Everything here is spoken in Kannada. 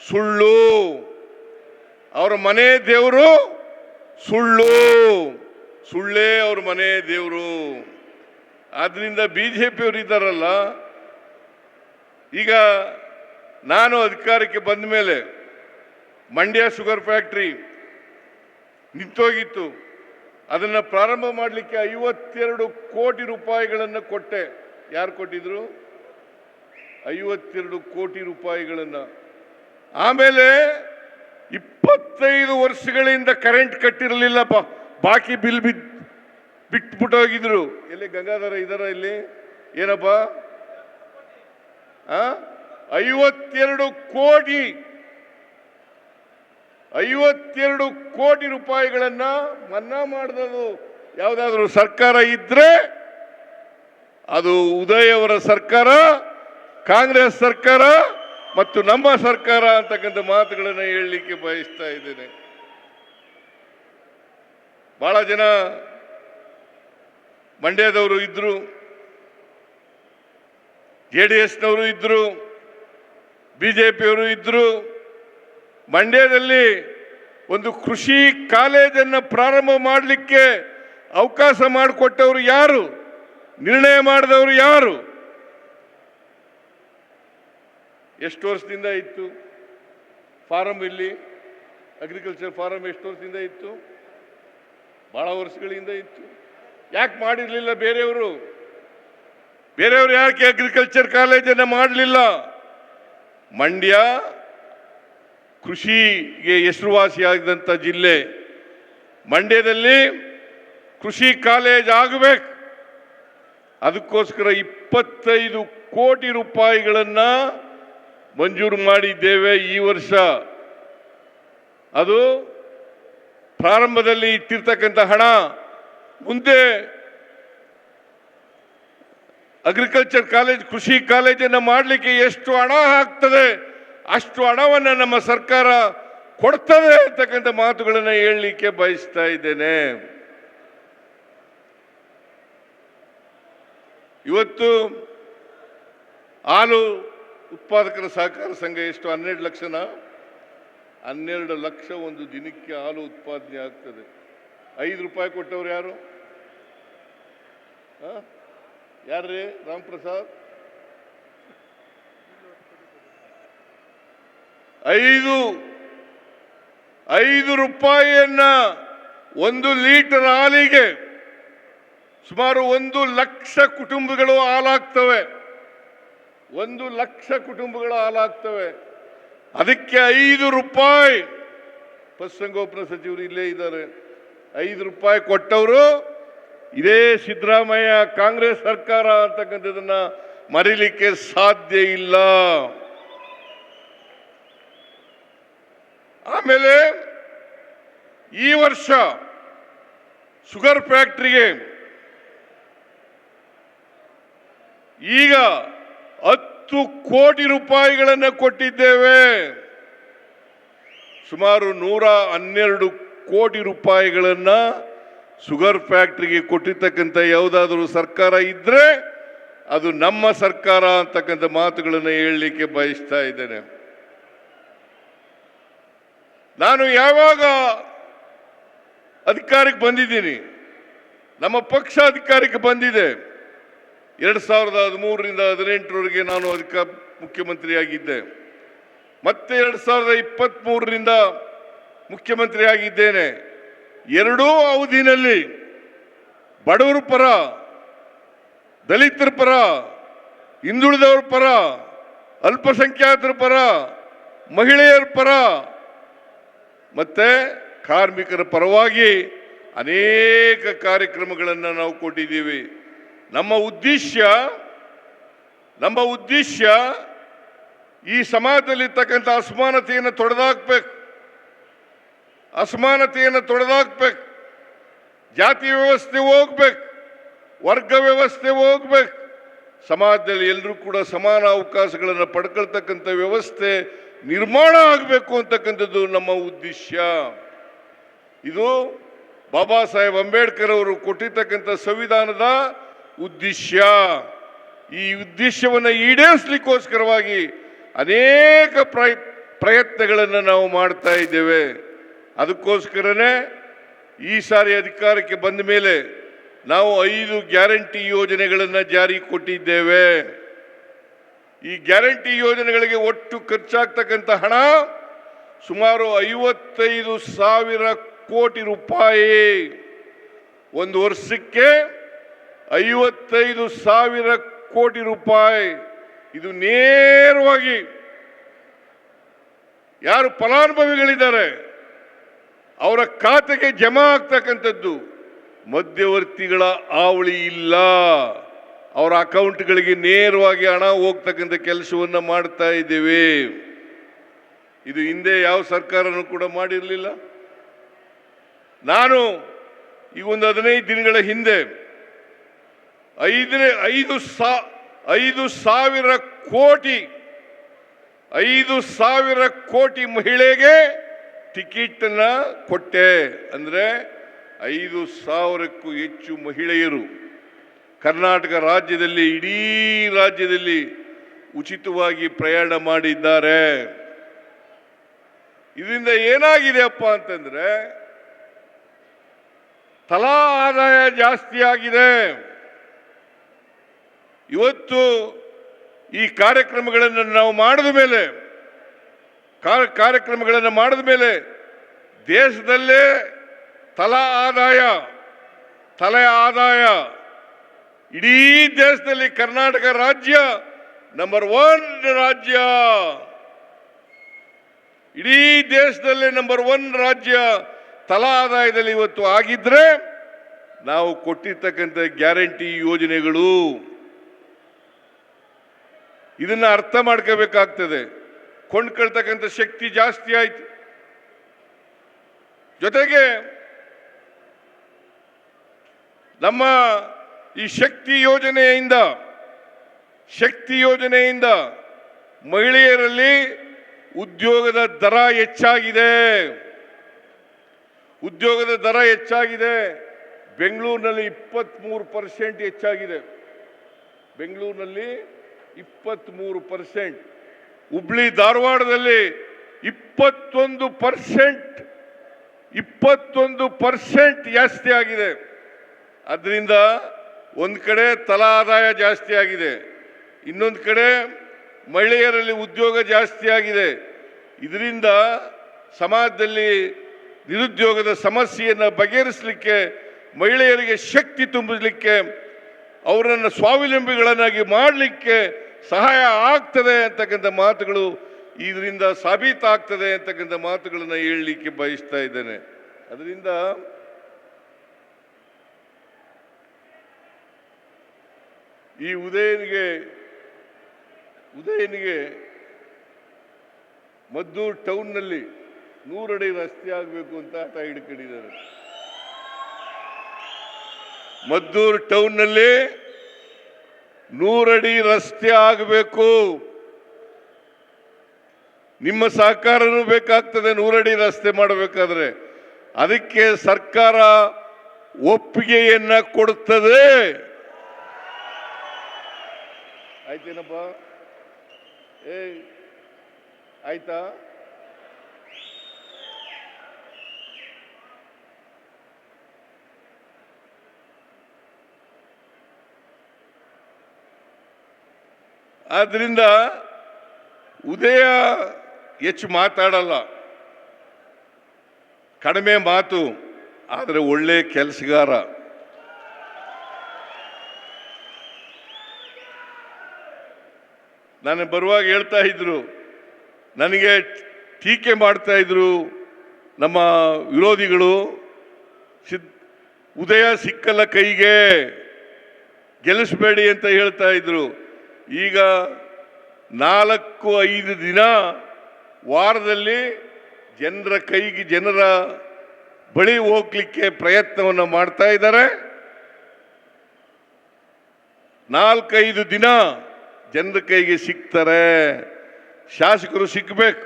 ಸುಳ್ಳು. ಅವರ ಮನೆ ದೇವರು ಸುಳ್ಳು, ಸುಳ್ಳೇ ಅವ್ರ ಮನೆ ದೇವರು. ಆದ್ರಿಂದ ಬಿಜೆಪಿಯವರು ಇದ್ದಾರಲ್ಲ, ಈಗ ನಾನು ಅಧಿಕಾರಕ್ಕೆ ಬಂದ ಮೇಲೆ ಮಂಡ್ಯ ಶುಗರ್ ಫ್ಯಾಕ್ಟ್ರಿ ನಿಂತೋಗಿತ್ತು. ಅದನ್ನು ಪ್ರಾರಂಭ ಮಾಡಲಿಕ್ಕೆ 52 ಕೋಟಿ ರೂಪಾಯಿಗಳನ್ನು ಕೊಟ್ಟೆ. ಯಾರು ಕೊಟ್ಟಿದ್ರು? 52 ಕೋಟಿ ರೂಪಾಯಿಗಳನ್ನು. ಆಮೇಲೆ 25 ವರ್ಷಗಳಿಂದ ಕರೆಂಟ್ ಕಟ್ಟಿರಲಿಲ್ಲಪ್ಪ, ಬಾಕಿ ಬಿಲ್ ಬಿಟ್ಬಿಟ್ಟೋಗಿದ್ರು. ಎಲ್ಲಿ ಗಂಗಾಧರ ಇದಾರ? ಇಲ್ಲಿ ಏನಪ್ಪ 52 ಕೋಟಿ 52 ಕೋಟಿ ರೂಪಾಯಿಗಳನ್ನ ಮನ್ನಾ ಮಾಡಿದದು ಯಾವುದಾದ್ರೂ ಸರ್ಕಾರ ಇದ್ರೆ ಅದು ಉದಯ್ ಅವರ ಸರ್ಕಾರ, ಕಾಂಗ್ರೆಸ್ ಸರ್ಕಾರ ಮತ್ತು ನಮ್ಮ ಸರ್ಕಾರ ಅಂತಕ್ಕಂಥ ಮಾತುಗಳನ್ನು ಹೇಳಲಿಕ್ಕೆ ಬಯಸ್ತಾ ಇದ್ದೇನೆ. ಬಹಳ ಜನ ಮಂಡ್ಯದವರು ಇದ್ರು, JDSನವರು ಇದ್ರು, ಬಿಜೆಪಿಯವರು ಇದ್ರು. ಮಂಡ್ಯದಲ್ಲಿ ಒಂದು ಕೃಷಿ ಕಾಲೇಜನ್ನು ಪ್ರಾರಂಭ ಮಾಡಲಿಕ್ಕೆ ಅವಕಾಶ ಮಾಡಿಕೊಟ್ಟವರು ಯಾರು? ನಿರ್ಣಯ ಮಾಡಿದವರು ಯಾರು? ಎಷ್ಟು ವರ್ಷದಿಂದ ಇತ್ತು ಫಾರಂ? ಇಲ್ಲಿ ಅಗ್ರಿಕಲ್ಚರ್ ಫಾರಂ ಎಷ್ಟು ವರ್ಷದಿಂದ ಇತ್ತು? ಬಹಳ ವರ್ಷಗಳಿಂದ ಇತ್ತು. ಯಾಕೆ ಮಾಡಿರಲಿಲ್ಲ ಬೇರೆಯವರು? ಯಾಕೆ ಅಗ್ರಿಕಲ್ಚರ್ ಕಾಲೇಜನ್ನು ಮಾಡಲಿಲ್ಲ? ಮಂಡ್ಯ ಕೃಷಿಗೆ ಹೆಸರುವಾಸಿಯಾದಂಥ ಜಿಲ್ಲೆ. ಮಂಡ್ಯದಲ್ಲಿ ಕೃಷಿ ಕಾಲೇಜ್ ಆಗಬೇಕು. ಅದಕ್ಕೋಸ್ಕರ 25 ಕೋಟಿ ರೂಪಾಯಿಗಳನ್ನು ಮಂಜೂರು ಮಾಡಿದ್ದೇವೆ ಈ ವರ್ಷ. ಅದು ಪ್ರಾರಂಭದಲ್ಲಿ ಇಟ್ಟಿರ್ತಕ್ಕಂಥ ಹಣ ಮುಂದೆ ಅಗ್ರಿಕಲ್ಚರ್ ಕಾಲೇಜ್, ಕೃಷಿ ಕಾಲೇಜನ್ನು ಮಾಡಲಿಕ್ಕೆ ಎಷ್ಟು ಹಣ ಆಗ್ತದೆ ಅಷ್ಟು ಹಣವನ್ನು ನಮ್ಮ ಸರ್ಕಾರ ಕೊಡ್ತದೆ ಅಂತಕ್ಕಂಥ ಮಾತುಗಳನ್ನು ಹೇಳಲಿಕ್ಕೆ ಬಯಸ್ತಾ ಇದ್ದೇನೆ. ಇವತ್ತು ಹಾಲು ಉತ್ಪಾದಕರ ಸಹಕಾರ ಸಂಘ ಎಷ್ಟು? 12 ಲಕ್ಷನ? 12 ಲಕ್ಷ ಒಂದು ದಿನಕ್ಕೆ ಹಾಲು ಉತ್ಪಾದನೆ ಆಗ್ತದೆ. 5 ರೂಪಾಯಿ ಕೊಟ್ಟವ್ರು ಯಾರು? ಯಾರ್ರೀ? ರಾಮ್ ಪ್ರಸಾದ್. 5 ರೂಪಾಯಿಯನ್ನ 1 ಲೀಟರ್ ಹಾಲಿಗೆ ಸುಮಾರು 1 ಲಕ್ಷ ಕುಟುಂಬಗಳು ಹಾಲಾಗ್ತವೆ. 1 ಲಕ್ಷ ಕುಟುಂಬಗಳು ಹಾಲಾಗ್ತವೆ. ಅದಕ್ಕೆ 5 ರೂಪಾಯಿ ಪಶುಸಂಗೋಪನಾ ಸಚಿವರು ಇಲ್ಲೇ ಇದ್ದಾರೆ. 5 ರೂಪಾಯಿ ಕೊಟ್ಟವರು ಇದೇ ಸಿದ್ದರಾಮಯ್ಯ ಕಾಂಗ್ರೆಸ್ ಸರ್ಕಾರ ಅಂತಕ್ಕಂಥದನ್ನ ಮರೀಲಿಕ್ಕೆ ಸಾಧ್ಯ ಇಲ್ಲ. ಆಮೇಲೆ ಈ ವರ್ಷ ಶುಗರ್ ಫ್ಯಾಕ್ಟರಿಗೆ ಈಗ 10 ಕೋಟಿ ರೂಪಾಯಿಗಳನ್ನು ಕೊಟ್ಟಿದ್ದೇವೆ. ಸುಮಾರು 112 ಕೋಟಿ ರೂಪಾಯಿಗಳನ್ನು ಶುಗರ್ ಫ್ಯಾಕ್ಟರಿಗೆ ಕೊಟ್ಟಿರ್ತಕ್ಕಂಥ ಯಾವುದಾದ್ರೂ ಸರ್ಕಾರ ಇದ್ರೆ ಅದು ನಮ್ಮ ಸರ್ಕಾರ ಅಂತಕ್ಕಂಥ ಮಾತುಗಳನ್ನು ಹೇಳಲಿಕ್ಕೆ ಬಯಸ್ತಾ ಇದ್ದೇನೆ. ನಾನು ಯಾವಾಗ ಅಧಿಕಾರಕ್ಕೆ ಬಂದಿದ್ದೀನಿ, ನಮ್ಮ ಪಕ್ಷ ಅಧಿಕಾರಕ್ಕೆ ಬಂದಿದೆ 2013ರಿಂದ 2018ರವರೆಗೆ ನಾನು ಮುಖ್ಯಮಂತ್ರಿಯಾಗಿದ್ದೆ. ಮತ್ತೆ 2023ರಿಂದ ಮುಖ್ಯಮಂತ್ರಿ ಆಗಿದ್ದೇನೆ. ಎರಡೂ ಅವಧಿನಲ್ಲಿ ಬಡವರ ಪರ, ದಲಿತರ ಪರ, ಹಿಂದುಳಿದವರ ಪರ, ಅಲ್ಪಸಂಖ್ಯಾತರ ಪರ, ಮಹಿಳೆಯರ ಪರ ಮತ್ತೆ ಕಾರ್ಮಿಕರ ಪರವಾಗಿ ಅನೇಕ ಕಾರ್ಯಕ್ರಮಗಳನ್ನು ನಾವು ಕೊಟ್ಟಿದ್ದೀವಿ. ನಮ್ಮ ಉದ್ದೇಶ ಈ ಸಮಾಜದಲ್ಲಿರ್ತಕ್ಕಂಥ ಅಸಮಾನತೆಯನ್ನು ತೊಡೆದಾಕ್ಬೇಕು. ಜಾತಿ ವ್ಯವಸ್ಥೆ ಹೋಗ್ಬೇಕು, ವರ್ಗ ವ್ಯವಸ್ಥೆ ಹೋಗ್ಬೇಕು. ಸಮಾಜದಲ್ಲಿ ಎಲ್ಲರೂ ಕೂಡ ಸಮಾನ ಅವಕಾಶಗಳನ್ನು ಪಡ್ಕೊಳ್ತಕ್ಕಂಥ ವ್ಯವಸ್ಥೆ ನಿರ್ಮಾಣ ಆಗಬೇಕು ಅಂತಕ್ಕಂಥದ್ದು ನಮ್ಮ ಉದ್ದೇಶ. ಇದು ಬಾಬಾ ಸಾಹೇಬ್ ಅಂಬೇಡ್ಕರ್ ಅವರು ಕೊಟ್ಟಿರ್ತಕ್ಕಂಥ ಸಂವಿಧಾನದ ಉದ್ದೇಶ. ಈ ಉದ್ದೇಶವನ್ನು ಈಡೇರಿಸಲಿಕ್ಕೋಸ್ಕರವಾಗಿ ಅನೇಕ ಪ್ರಯತ್ನಗಳನ್ನು ನಾವು ಮಾಡ್ತಾ ಇದ್ದೇವೆ. ಅದಕ್ಕೋಸ್ಕರನೇ ಈ ಸಾರಿ ಅಧಿಕಾರಕ್ಕೆ ಬಂದ ಮೇಲೆ ನಾವು 5 ಗ್ಯಾರಂಟಿ ಯೋಜನೆಗಳನ್ನು ಜಾರಿ ಕೊಟ್ಟಿದ್ದೇವೆ. ಈ ಗ್ಯಾರಂಟಿ ಯೋಜನೆಗಳಿಗೆ ಒಟ್ಟು ಖರ್ಚಾಗ್ತಕ್ಕಂಥ ಹಣ ಸುಮಾರು 55,000 ಕೋಟಿ ರೂಪಾಯಿ. ಒಂದು ವರ್ಷಕ್ಕೆ 55,000 ಕೋಟಿ ರೂಪಾಯಿ. ಇದು ನೇರವಾಗಿ ಯಾರು ಫಲಾನುಭವಿಗಳಿದ್ದಾರೆ ಅವರ ಖಾತೆಗೆ ಜಮಾ ಆಗ್ತಕ್ಕಂಥದ್ದು. ಮಧ್ಯವರ್ತಿಗಳ ಹಾವಳಿ ಇಲ್ಲ. ಅವರ ಅಕೌಂಟ್ಗಳಿಗೆ ನೇರವಾಗಿ ಹಣ ಹೋಗ್ತಕ್ಕಂಥ ಕೆಲಸವನ್ನು ಮಾಡ್ತಾ ಇದ್ದೇವೆ. ಇದು ಹಿಂದೆ ಯಾವ ಸರ್ಕಾರನೂ ಕೂಡ ಮಾಡಿರಲಿಲ್ಲ. ನಾನು ಈಗ ಒಂದು 15 ದಿನಗಳ ಹಿಂದೆ 5,000 ಕೋಟಿ ಮಹಿಳೆಗೆ ಟಿಕೆಟ್ ಅನ್ನ ಕೊಟ್ಟೆ. ಅಂದ್ರೆ 5,000ಕ್ಕೂ ಹೆಚ್ಚು ಮಹಿಳೆಯರು ಕರ್ನಾಟಕ ರಾಜ್ಯದಲ್ಲಿ, ಇಡೀ ರಾಜ್ಯದಲ್ಲಿ ಉಚಿತವಾಗಿ ಪ್ರಯಾಣ ಮಾಡಿದ್ದಾರೆ. ಇದರಿಂದ ಏನಾಗಿದೆ ಅಪ್ಪ ಅಂತಂದ್ರೆ ತಲಾ ಆದಾಯ ಜಾಸ್ತಿ ಆಗಿದೆ. ಇವತ್ತು ಈ ಕಾರ್ಯಕ್ರಮಗಳನ್ನು ನಾವು ಮಾಡಿದ ಮೇಲೆ ದೇಶದಲ್ಲೇ ತಲಾ ಆದಾಯ ಇಡೀ ದೇಶದಲ್ಲಿ ಕರ್ನಾಟಕ ರಾಜ್ಯ ನಂಬರ್ 1 ರಾಜ್ಯ. ಇಡೀ ದೇಶದಲ್ಲೇ ನಂಬರ್ 1 ರಾಜ್ಯ ತಲಾ ಆದಾಯದಲ್ಲಿ ಇವತ್ತು ಆಗಿದ್ರೆ ನಾವು ಕೊಟ್ಟಿರ್ತಕ್ಕಂಥ ಗ್ಯಾರಂಟಿ ಯೋಜನೆಗಳು. ಇದನ್ನ ಅರ್ಥ ಮಾಡ್ಕೋಬೇಕಾಗ್ತದೆ. ಕೊಂಡ್ಕೊಳ್ತಕ್ಕಂಥ ಶಕ್ತಿ ಜಾಸ್ತಿ ಆಯ್ತು. ಜೊತೆಗೆ ನಮ್ಮ ಈ ಶಕ್ತಿ ಯೋಜನೆಯಿಂದ ಮಹಿಳೆಯರಲ್ಲಿ ಉದ್ಯೋಗದ ದರ ಹೆಚ್ಚಾಗಿದೆ. ಬೆಂಗಳೂರಿನಲ್ಲಿ 23% ಹೆಚ್ಚಾಗಿದೆ. 23%. ಹುಬ್ಳಿ ಧಾರವಾಡದಲ್ಲಿ 21% ಜಾಸ್ತಿ ಆಗಿದೆ. ಅದರಿಂದ ಒಂದು ಕಡೆ ತಲಾ ಆದಾಯ ಜಾಸ್ತಿ ಆಗಿದೆ, ಇನ್ನೊಂದು ಕಡೆ ಮಹಿಳೆಯರಲ್ಲಿ ಉದ್ಯೋಗ ಜಾಸ್ತಿ ಆಗಿದೆ. ಇದರಿಂದ ಸಮಾಜದಲ್ಲಿ ನಿರುದ್ಯೋಗದ ಸಮಸ್ಯೆಯನ್ನು ಬಗೆಹರಿಸಲಿಕ್ಕೆ, ಮಹಿಳೆಯರಿಗೆ ಶಕ್ತಿ ತುಂಬಲಿಕ್ಕೆ, ಅವರನ್ನು ಸ್ವಾವಲಂಬಿಗಳನ್ನಾಗಿ ಮಾಡಲಿಕ್ಕೆ ಸಹಾಯ ಆಗ್ತದೆ ಅಂತಕ್ಕಂಥ ಮಾತುಗಳು, ಇದರಿಂದ ಸಾಬೀತಾಗ್ತದೆ ಅಂತಕ್ಕಂಥ ಮಾತುಗಳನ್ನು ಹೇಳಲಿಕ್ಕೆ ಬಯಸ್ತಾ ಇದ್ದೇನೆ. ಅದರಿಂದ ಈ ಉದಯನಿಗೆ ಮದ್ದೂರು ಟೌನ್ನಲ್ಲಿ 100 ಅಡಿ ರಸ್ತೆ ಆಗಬೇಕು ಅಂತ ಹಠ ಹಿಡ್ಕೊಂಡಿದ್ದಾರೆ. ಮದ್ದೂರು ಟೌನ್ನಲ್ಲಿ 100 ಅಡಿ ರಸ್ತೆ ಆಗಬೇಕು. ನಿಮ್ಮ ಸಹಕಾರನೂ ಬೇಕಾಗ್ತದೆ 100 ಅಡಿ ರಸ್ತೆ ಮಾಡಬೇಕಾದ್ರೆ. ಅದಕ್ಕೆ ಸರ್ಕಾರ ಒಪ್ಪಿಗೆಯನ್ನ ಕೊಡುತ್ತದೆ. ಆಯ್ತೇನಪ್ಪ? ಆಯ್ತಾ? ಆದ್ರಿಂದ ಉದಯ ಹೆಚ್ಚು ಮಾತಾಡಲ್ಲ, ಕಡಿಮೆ ಮಾತು, ಆದರೆ ಒಳ್ಳೆ ಕೆಲಸಗಾರ. ನಾನು ಬರುವಾಗ ಹೇಳ್ತಾ ಇದ್ರು, ನನಗೆ ಟೀಕೆ ಮಾಡ್ತಾ ಇದ್ರು ನಮ್ಮ ವಿರೋಧಿಗಳು, ಉದಯ ಸಿಕ್ಕಲ್ಲ ಕೈಗೆ, ಗೆಲ್ಲಿಸಬೇಡಿ ಅಂತ ಹೇಳ್ತಾ ಇದ್ರು. ಈಗ 4-5 ದಿನ ವಾರದಲ್ಲಿ ಜನರ ಬಳಿ ಹೋಗ್ಲಿಕ್ಕೆ ಪ್ರಯತ್ನವನ್ನು ಮಾಡ್ತಾ ಇದ್ದಾರೆ. 4-5 ದಿನ ಜನರ ಕೈಗೆ ಸಿಗ್ತಾರೆ. ಶಾಸಕರು ಸಿಕ್ಕಬೇಕು.